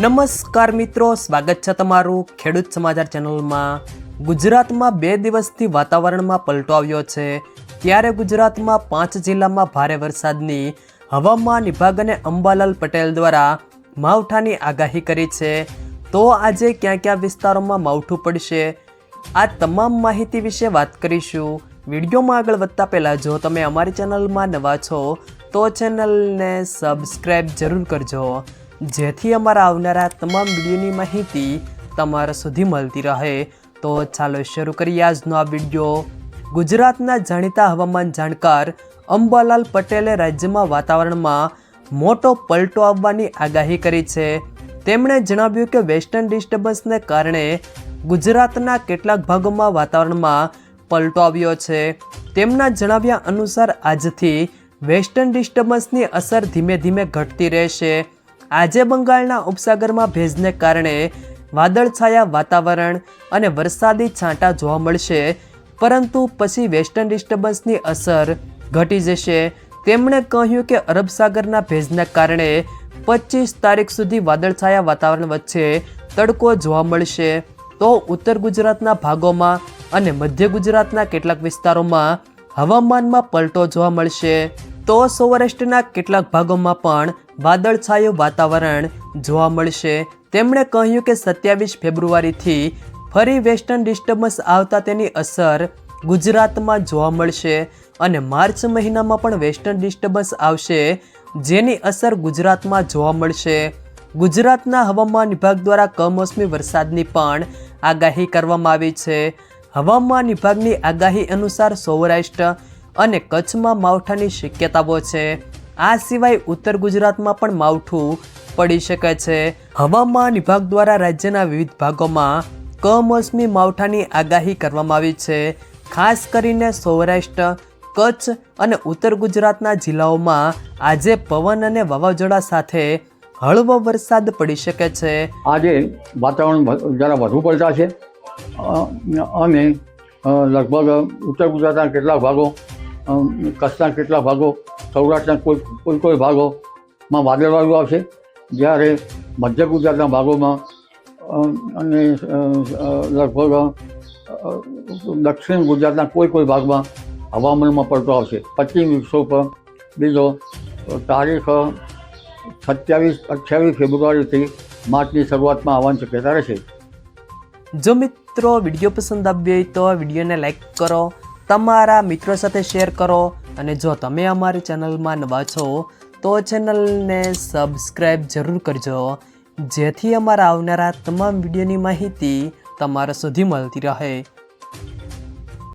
નમસ્કાર મિત્રો, સ્વાગત છે તમારું ખેડૂત સમાચાર ચેનલમાં। ગુજરાતમાં 2 દિવસથી વાતાવરણમાં પલટો આવ્યો છે, ત્યારે ગુજરાતમાં 5 જિલ્લામાં ભારે વરસાદની હવામાન વિભાગ અને અંબાલાલ પટેલ દ્વારા માવઠાની આગાહી કરી છે। તો આજે ક્યાં ક્યાં વિસ્તારોમાં માવઠું પડશે, આ તમામ માહિતી વિશે વાત કરીશું। વિડીયોમાં આગળ વધતા પહેલાં જો તમે અમારી ચેનલમાં નવા છો તો ચેનલને સબસ્ક્રાઈબ જરૂર કરજો, જેથી અમારા આવનારા તમામ વિડીયોની માહિતી તમારા સુધી મળતી રહે। તો ચાલો શરૂ કરીએ આજનો આ વિડીયો। ગુજરાતના જાણીતા હવામાન જાણકાર અંબાલાલ પટેલે રાજ્યમાં વાતાવરણમાં મોટો પલટો આવવાની આગાહી કરી છે। તેમણે જણાવ્યું કે વેસ્ટર્ન ડિસ્ટર્બન્સને કારણે ગુજરાતના કેટલાક ભાગોમાં વાતાવરણમાં પલટો આવ્યો છે। તેમના જણાવ્યા અનુસાર આજથી વેસ્ટર્ન ડિસ્ટર્બન્સની અસર ધીમે ધીમે ઘટતી રહેશે। આજે બંગાળના ઉપસાગરમાં ભેજને કારણે વાદળછાયા વાતાવરણ અને વરસાદી છાંટા જોવા મળશે, પરંતુ પછી વેસ્ટર્ન ડિસ્ટર્બન્સની અસર ઘટી જશે। તેમણે કહ્યું કે અરબ સાગરના ભેજને કારણે 25 તારીખ સુધી વાદળછાયા વાતાવરણ વચ્ચે તડકો જોવા મળશે, તો ઉત્તર ગુજરાતના ભાગોમાં અને મધ્ય ગુજરાતના કેટલાક વિસ્તારોમાં હવામાનમાં પલટો જોવા મળશે, તો સૌરાષ્ટ્રના કેટલાક ભાગોમાં પણ વાદળછાયું વાતાવરણ જોવા મળશે। તેમણે કહ્યું કે 27 ફેબ્રુઆરીથી ફરી વેસ્ટર્ન ડિસ્ટર્બન્સ આવતા તેની અસર ગુજરાતમાં જોવા મળશે અને માર્ચ મહિનામાં પણ વેસ્ટર્ન ડિસ્ટર્બન્સ આવશે, જેની અસર ગુજરાતમાં જોવા મળશે। ગુજરાતના હવામાન વિભાગ દ્વારા કમોસમી વરસાદની પણ આગાહી કરવામાં આવી છે। હવામાન વિભાગની આગાહી અનુસાર સૌરાષ્ટ્ર અને કચ્છમાં માવઠાની શક્યતાઓ છે। આ સિવાય ઉત્તર ગુજરાતમાં પણ માવઠું પડી શકે છે। હવામાન વિભાગ દ્વારા રાજ્યના વિવિધ ભાગોમાં કમોસમી માવઠાની આગાહી કરવામાં આવી છે। ખાસ કરીને સૌરાષ્ટ્ર, કચ્છ અને ઉત્તર ગુજરાતના જિલ્લાઓમાં આજે પવન અને વાવાઝોડા સાથે હળવો વરસાદ પડી શકે છે। આજે વાતાવરણ જરા વધુ પલટા છે અને લગભગ ઉત્તર ગુજરાતના કેટલાક ભાગો, કચ્છના કેટલાક ભાગો, સૌરાષ્ટ્રના કોઈ ભાગોમાં વાદળવાળું આવશે, જ્યારે મધ્ય ગુજરાતના ભાગોમાં અને લગભગ દક્ષિણ ગુજરાતના કોઈ ભાગમાં હવામાનમાં પલટો આવશે। પશ્ચિમ વિક્ષોભ બીજો તારીખ 27-28 ફેબ્રુઆરીથી માર્ચની શરૂઆતમાં આવવાની શક્યતા રહેશે। જો મિત્રો વિડીયો પસંદ આવ્યો હોય તો વિડીયોને લાઈક કરો, તમારા મિત્રો સાથે શેર કરો, અને જો તમે અમારી ચેનલમાં નવા છો તો ચેનલને સબસ્ક્રાઈબ જરૂર કરજો, જેથી અમારા આવનારા તમામ વિડીયોની માહિતી તમારા સુધી મળતી રહે।